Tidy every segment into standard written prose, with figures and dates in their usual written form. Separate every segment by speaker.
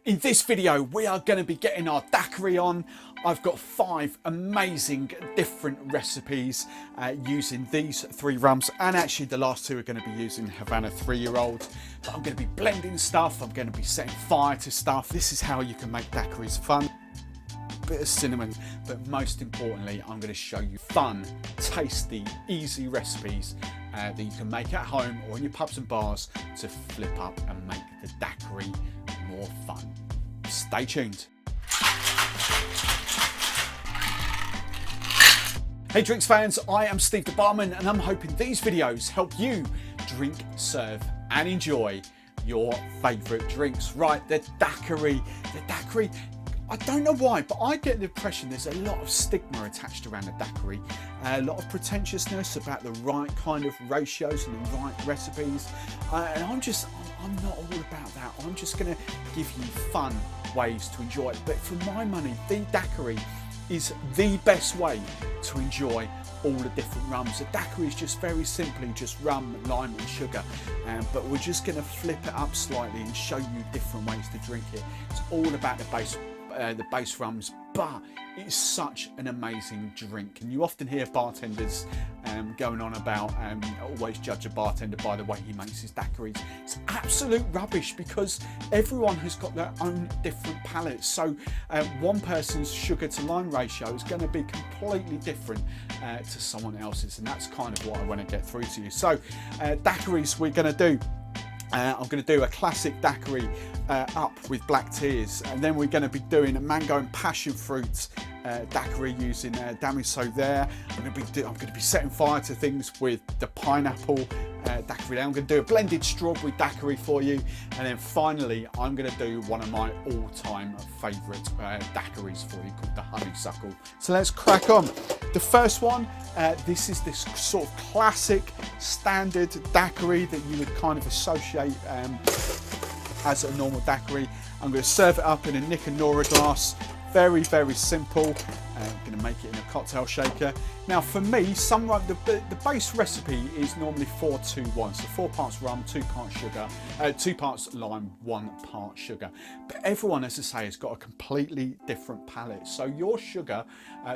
Speaker 1: In this video, we are going to be getting our daiquiri on. I've got 5 amazing different recipes using these 3 rums, and actually the last 2 are going to be using Havana 3-year-old. But I'm going to be blending stuff, I'm going to be setting fire to stuff. This is how you can make daiquiris fun. Bit of cinnamon, but most importantly, I'm going to show you fun, tasty, easy recipes that you can make at home or in your pubs and bars to flip up and make the daiquiri more fun. Stay tuned. Hey drinks fans, I am Steve the Barman, and I'm hoping these videos help you drink, serve and enjoy your favourite drinks. Right, the daiquiri. I don't know why, but I get the impression there's a lot of stigma attached around the daiquiri, a lot of pretentiousness about the right kind of ratios and the right recipes, and I'm not all about that. I'm just going to give you fun ways to enjoy it. But for my money, the daiquiri is the best way to enjoy all the different rums. The daiquiri is just very simply just rum, lime and sugar, but we're just going to flip it up slightly and show you different ways to drink it. It's all about the base rums, but it's such an amazing drink. And you often hear bartenders going on about always judge a bartender by the way he makes his daiquiris. It's absolute rubbish, because everyone has got their own different palates. So one person's sugar to lime ratio is going to be completely different to someone else's, and that's kind of what I want to get through to you. So daiquiris we're going to do. I'm going to do a classic daiquiri up with Black Tears, and then we're going to be doing a mango and passion fruit daiquiri using Damoiseau there. I'm going to be setting fire to things with the pineapple daiquiri. I'm going to do a blended strawberry daiquiri for you, and then finally I'm going to do one of my all-time favourite daiquiris for you called the Honeysuckle. So let's crack on. The first one, this is this sort of classic standard daiquiri that you would kind of associate as a normal daiquiri. I'm going to serve it up in a Nick and Nora glass. Very, very simple. I'm going to make it in a cocktail shaker. Now for me, the base recipe is normally 4-2-1. So 4 parts rum, 2 parts sugar, 2 parts lime, 1 part sugar. But everyone, as I say, has got a completely different palate. So your sugar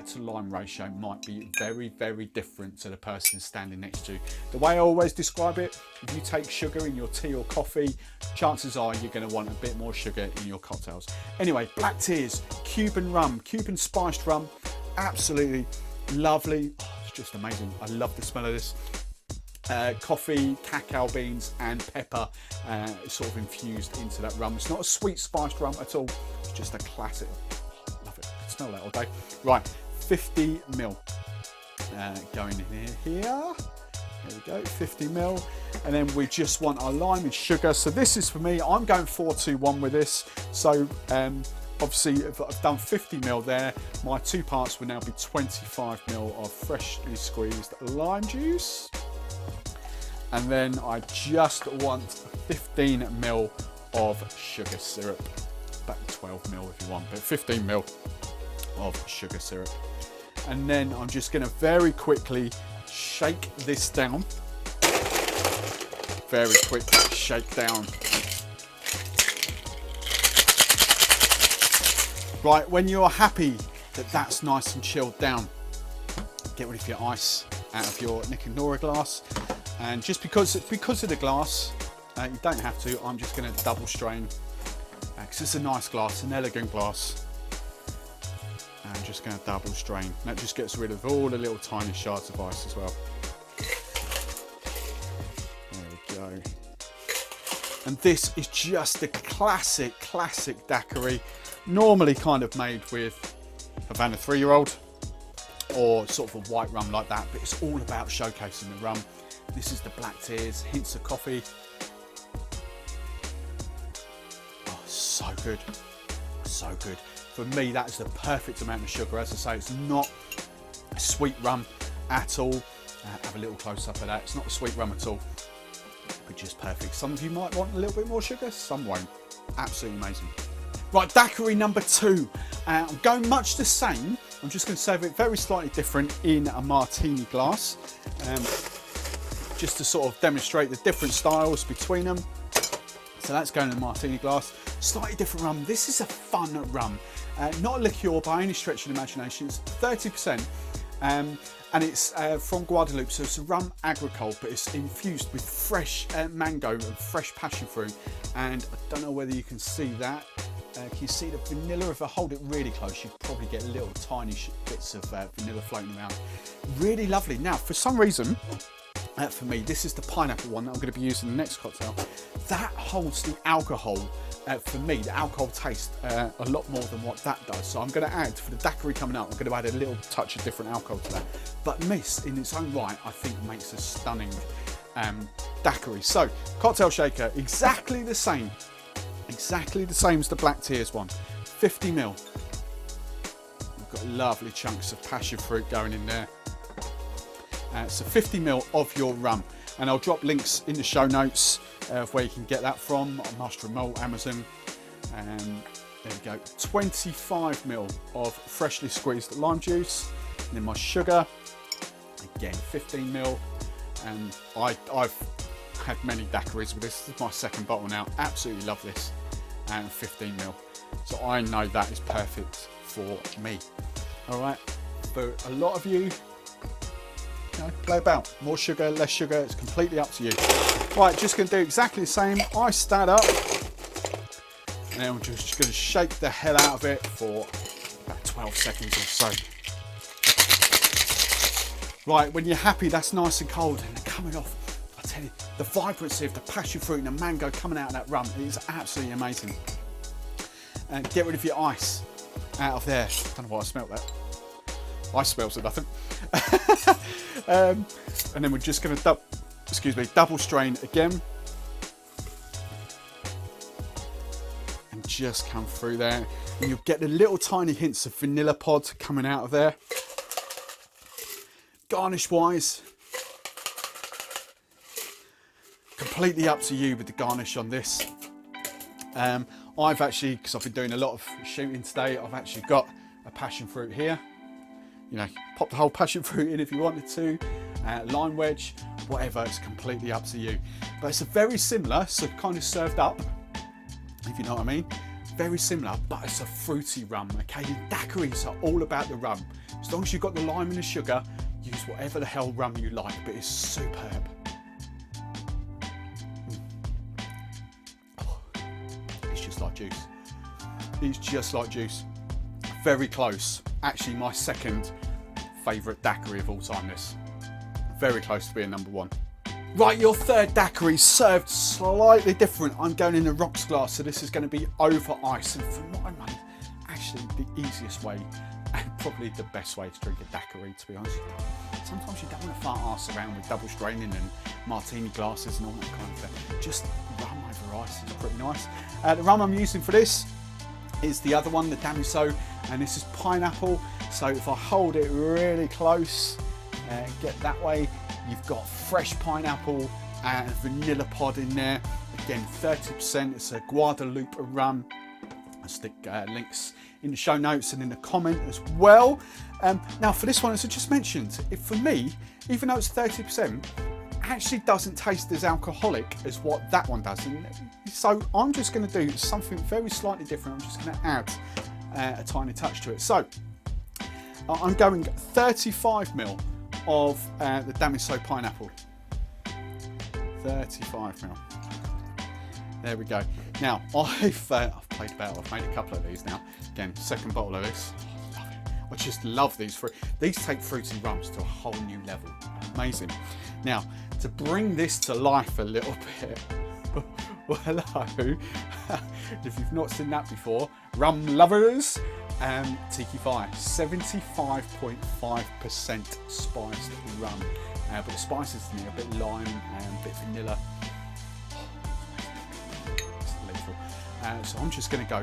Speaker 1: to lime ratio might be very, very different to the person standing next to you. The way I always describe it, if you take sugar in your tea or coffee, chances are you're going to want a bit more sugar in your cocktails. Anyway, Black Tears, Cuban rum, Cuban spiced rum, absolutely lovely. Oh, it's just amazing. I love the smell of this. Coffee, cacao beans and pepper sort of infused into that rum. It's not a sweet spiced rum at all. It's just a classic. Oh, love it. I can smell that all day. Right, 50 ml going in here. There we go, 50 ml. And then we just want our lime and sugar. So this is for me, I'm going 4-2-1 with this. So obviously, if I've done 50 ml there, my 2 parts will now be 25 ml of freshly squeezed lime juice. And then I just want 15 ml of sugar syrup. About 12 ml if you want, but 15 ml of sugar syrup. And then I'm just going to very quickly shake this down. Very quick shake down. Right, when you're happy that that's nice and chilled down, get rid of your ice out of your Nick and Nora glass. And just because of the glass, you don't have to, I'm just going to double strain, because it's a nice glass, an elegant glass. I'm just going to double strain. That just gets rid of all the little tiny shards of ice as well. There we go. And this is just a classic daiquiri, normally kind of made with Havana 3-year-old or sort of a white rum like that, but it's all about showcasing the rum. This is the Black Tears, hints of coffee. Oh, so good, so good. For me, that is the perfect amount of sugar. As I say, it's not a sweet rum at all. Have a little close up of that. It's not a sweet rum at all, but just perfect. Some of you might want a little bit more sugar, some won't. Absolutely amazing. Right, daiquiri number 2. I'm going much the same. I'm just going to serve it very slightly different in a martini glass, just to sort of demonstrate the different styles between them. So that's going in the martini glass. slightly different rum. This is a fun rum, not a liqueur by any stretch of the imagination. It's 30%. And it's from Guadeloupe, so it's a rum agricole, but it's infused with fresh mango and fresh passion fruit. And I don't know whether you can see that. Can you see the vanilla? If I hold it really close, you probably get little tiny bits of vanilla floating around. Really lovely. Now, for some reason, for me, this is the pineapple one that I'm going to be using in the next cocktail. That holds the alcohol. For me, the alcohol taste a lot more than what that does. So I'm going to add, for the daiquiri coming up, I'm going to add a little touch of different alcohol to that. But this, in its own right, I think makes a stunning daiquiri. So, cocktail shaker, exactly the same. Exactly the same as the Black Tears one. 50 ml. We've got lovely chunks of passion fruit going in there. So 50 ml of your rum. And I'll drop links in the show notes of where you can get that from, on Master of Malt, Amazon. There we go. 25 ml of freshly squeezed lime juice. And then my sugar, again 15 ml. And I've had many daiquiris with this. This is my second bottle now. Absolutely love this. And 15 ml. So I know that is perfect for me. All right. For a lot of you, play about. More sugar, less sugar, it's completely up to you. Right, just going to do exactly the same. Ice that up. And then we're just going to shake the hell out of it for about 12 seconds or so. Right, when you're happy that's nice and cold and they're coming off, I tell you, the vibrancy of the passion fruit and the mango coming out of that rum is absolutely amazing. And get rid of your ice out of there. I don't know why I smelled that. Ice smells of nothing. And then we're just going to double strain again, and just come through there, and you'll get the little tiny hints of vanilla pod coming out of there. Garnish wise, completely up to you with the garnish on this. I've actually, because I've been doing a lot of shooting today, I've actually got a passion fruit here. You know, pop the whole passion fruit in if you wanted to, lime wedge, whatever, it's completely up to you. But it's a very similar, so kind of served up, if you know what I mean. Very similar, but it's a fruity rum, okay? Daiquiris are all about the rum. As long as you've got the lime and the sugar, use whatever the hell rum you like, but it's superb. Oh, it's just like juice. It's just like juice. Very close. Actually, my second favourite daiquiri of all time, this. Very close to being number one. Right, your third daiquiri served slightly different. I'm going in a rocks glass, so this is going to be over ice. And for my money, actually the easiest way and probably the best way to drink a daiquiri, to be honest. Sometimes you don't want to fart arse around with double straining and martini glasses and all that kind of thing. Just rum over ice is pretty nice. The rum I'm using for this is the other one, the Damoiseau, and this is pineapple. So if I hold it really close, get that way, you've got fresh pineapple and vanilla pod in there. Again, 30%, it's a Guadeloupe rum. I'll stick links in the show notes and in the comment as well. Now for this one, as I just mentioned, for me, even though it's 30%, actually doesn't taste as alcoholic as what that one does. And so I'm just going to do something very slightly different. I'm just going to add a tiny touch to it. So I'm going 35 ml of the Damoiseau pineapple. 35 ml. There we go. Now I've played about. I've made a couple of these now. Again, second bottle of this. I love it. I just love these. These take fruity rums to a whole new level. Amazing. Now to bring this to life a little bit. Well, hello. If you've not seen that before, rum lovers. Tiki Fire, 75.5% spiced rum, but the spices in here, a bit lime and a bit vanilla. It's delightful. So I'm just going to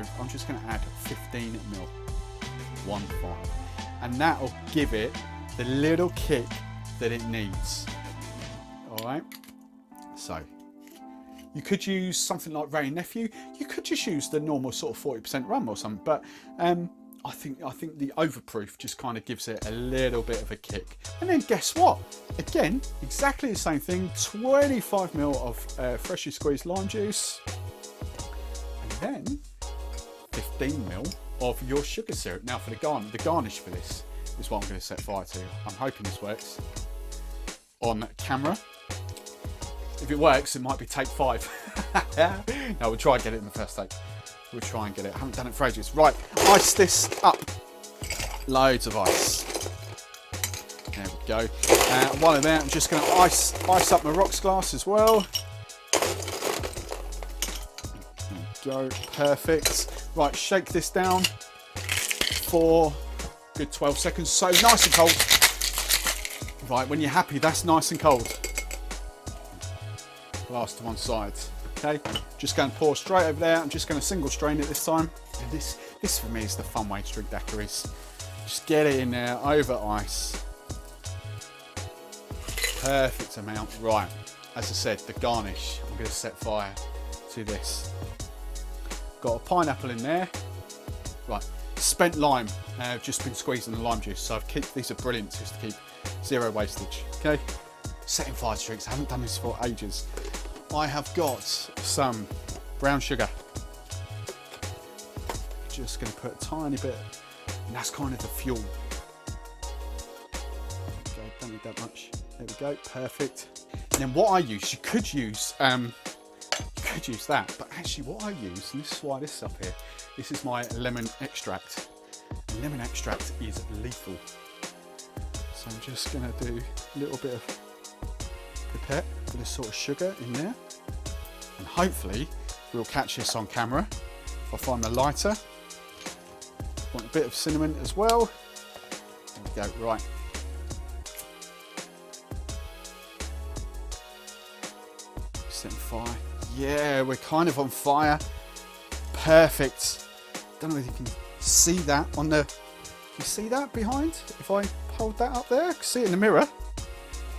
Speaker 1: add 15 ml, 1.5, and that'll give it the little kick that it needs. All right. So you could use something like Ray and Nephew. You could just use the normal sort of 40% rum or something, but I think the overproof just kind of gives it a little bit of a kick. And then guess what? Again, exactly the same thing. 25 ml of freshly squeezed lime juice. And then 15ml of your sugar syrup. Now for the garnish for this is what I'm going to set fire to. I'm hoping this works on camera. If it works, it might be take 5. No, we'll try and get it in the first take. We'll try and get it. I haven't done it for ages. Right, ice this up. Loads of ice. There we go. While I'm there, I'm just going to ice up my rocks glass as well. There we go, perfect. Right, shake this down for a good 12 seconds. So nice and cold. Right, when you're happy, that's nice and cold. Glass to one side. Okay, just going to pour straight over there. I'm just going to single strain it this time. And this for me is the fun way to drink daiquiris. Just get it in there over ice. Perfect amount. Right, as I said, the garnish, I'm going to set fire to this. Got a pineapple in there. Right, spent lime. I've just been squeezing the lime juice, so these are brilliant just to keep zero wastage. Okay, setting fire to drinks. I haven't done this for ages. I have got some brown sugar. Just going to put a tiny bit, and that's kind of the fuel. Okay, don't need that much. There we go, perfect. And then what I use, you could use that, but actually what I use, and this is why this is up here, this is my lemon extract. And lemon extract is lethal. So I'm just going to do a little bit of pipette for this sort of sugar in there. And hopefully we'll catch this on camera. If I find the lighter. Want a bit of cinnamon as well. There we go, right. Setting fire. Yeah, we're kind of on fire. Perfect. Don't know if you can see that on the, you see that behind? If I hold that up there, I can see it in the mirror.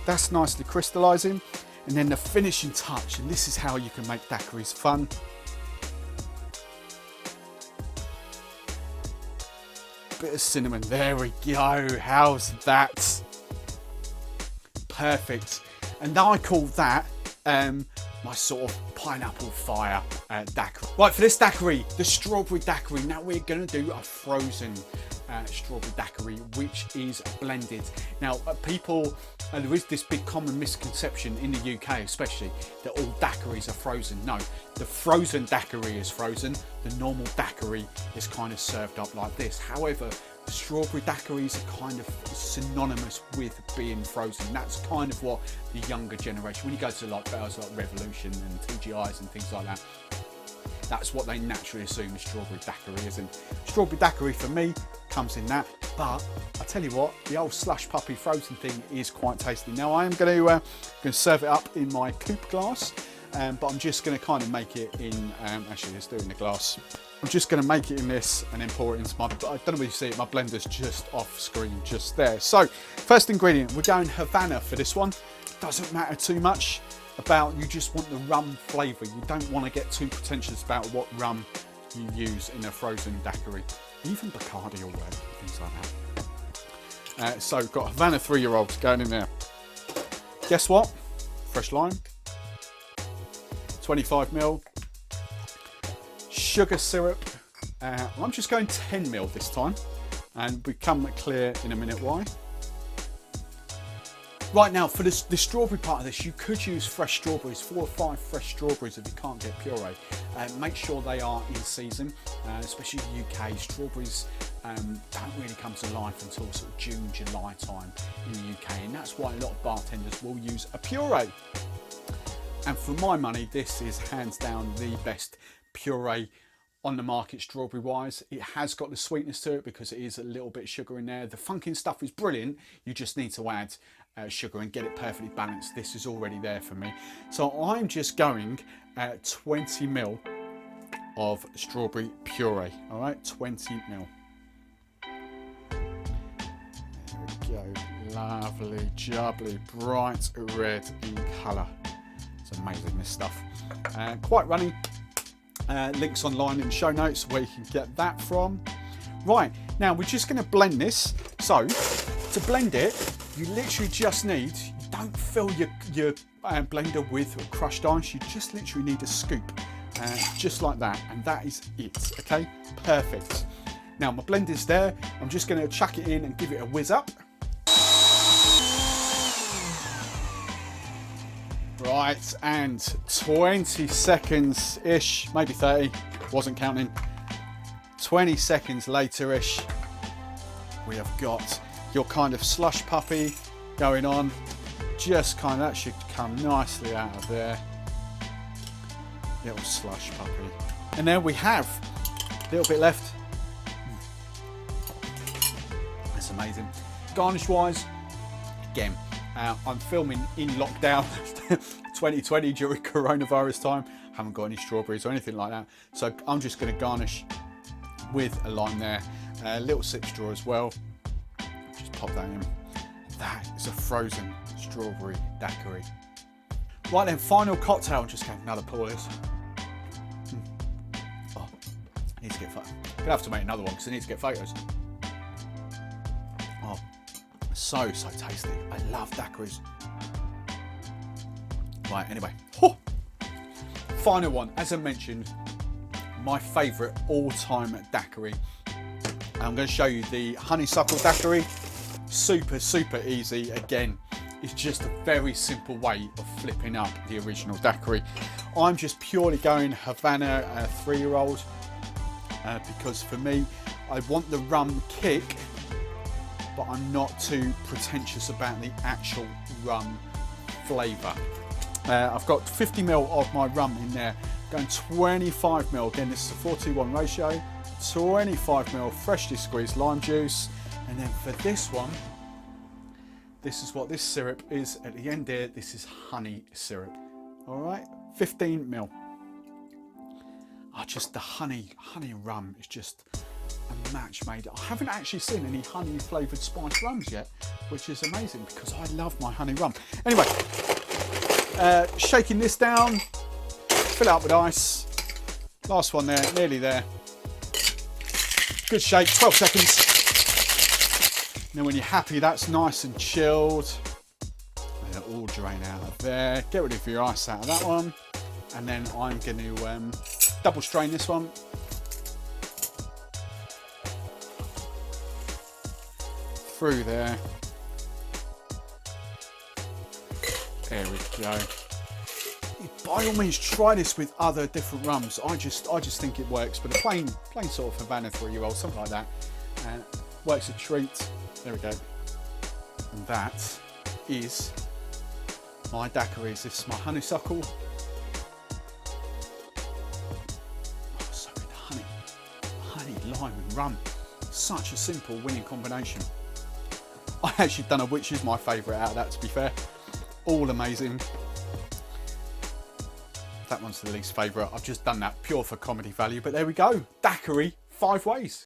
Speaker 1: That's nicely crystallizing. And then the finishing touch, and this is how you can make daiquiris fun. Bit of cinnamon, there we go. How's that? Perfect. And I call that my sort of pineapple fire daiquiri. Right, for this daiquiri, the strawberry daiquiri, now we're going to do a frozen strawberry daiquiri, which is blended. Now, there is this big common misconception in the UK especially, that all daiquiris are frozen. No, the frozen daiquiri is frozen. The normal daiquiri is kind of served up like this. However, strawberry daiquiris are kind of synonymous with being frozen. That's kind of what the younger generation, when you go to like bars like Revolution and TGIs and things like that, that's what they naturally assume a strawberry daiquiri is. And strawberry daiquiri for me comes in that. But I tell you what, the old slush puppy frozen thing is quite tasty. Now I am going to serve it up in my coupe glass, but I'm just going to kind of make it in. Actually, let's do it in the glass. I'm just going to make it in this and then pour it into my, I don't know if you see it, my blender's just off screen just there. So first ingredient, we're going Havana for this one. Doesn't matter too much about, you just want the rum flavour. You don't want to get too pretentious about what rum you use in a frozen daiquiri. Even Bacardi will work, things like that. So we've got Havana 3-year-olds going in there. Guess what? Fresh lime. 25ml. Sugar syrup. I'm just going 10ml this time, and become clear in a minute why. Right, now for the strawberry part of this, you could use fresh strawberries, 4 or 5 fresh strawberries if you can't get puree. Make sure they are in season, especially in the UK. Strawberries don't really come to life until sort of June, July time in the UK, and that's why a lot of bartenders will use a puree. And for my money, this is hands down the best puree on the market strawberry wise. It has got the sweetness to it because it is a little bit of sugar in there. The funkin' stuff is brilliant. You just need to add sugar and get it perfectly balanced. This is already there for me. So I'm just going 20ml of strawberry puree. All right, 20ml. There we go. Lovely, jubbly, bright red in colour. It's amazing, this stuff. Quite runny. Links online in the show notes where you can get that from. Right, now we're just going to blend this. So to blend it, you literally just need, you don't fill your blender with crushed ice, you just literally need a scoop. just like that, and that is it. Okay, perfect. Now my blend is there. I'm just going to chuck it in and give it a whiz up. Right, and 20 seconds ish, maybe 30, wasn't counting. 20 seconds later ish, we have got your kind of slush puppy going on. Just kind of, that should come nicely out of there. Little slush puppy. And then we have a little bit left. That's amazing. Garnish wise, again, I'm filming in lockdown 2020 during coronavirus time. Haven't got any strawberries or anything like that. So I'm just going to garnish with a lime there. A little sip straw as well. Just pop that in. That is a frozen strawberry daiquiri. Right then, final cocktail. I'm just going to have another pour of this. Oh, I need to get photos. I'm going to have to make another one because I need to get photos. Oh, so tasty. I love daiquiris. Right, anyway. Oh. Final one, as I mentioned, my favourite all-time daiquiri. I'm going to show you the Honeysuckle daiquiri. Super easy. Again, it's just a very simple way of flipping up the original daiquiri. I'm just purely going Havana 3-year-old because for me, I want the rum kick, but I'm not too pretentious about the actual rum flavour. I've got 50 ml of my rum in there, going 25 ml. Again, this is a 4:1 ratio. 25 ml freshly squeezed lime juice, and then for this one, this is what this syrup is at the end here. This is honey syrup. All right, 15 ml. Oh, just the honey rum is just a match made. I haven't actually seen any honey flavoured spiced rums yet, which is amazing because I love my honey rum. Anyway, shaking this down, fill it up with ice. Last one there, nearly there. Good shake, 12 seconds. Then when you're happy that's nice and chilled, let it all drain out of there. Get rid of your ice out of that one. And then I'm going to double strain this one. Through there. There we go. By all means, try this with other different rums. I just think it works. But a plain sort of Havana 3-year-old, something like that, works a treat. There we go. And that is my daiquiris. This is my honeysuckle. Oh, so good. Honey, lime, and rum. Such a simple winning combination. I actually don't know which is my favourite out of that, to be fair. All amazing. That one's the least favourite. I've just done that pure for comedy value, but there we go. Daiquiri 5 ways.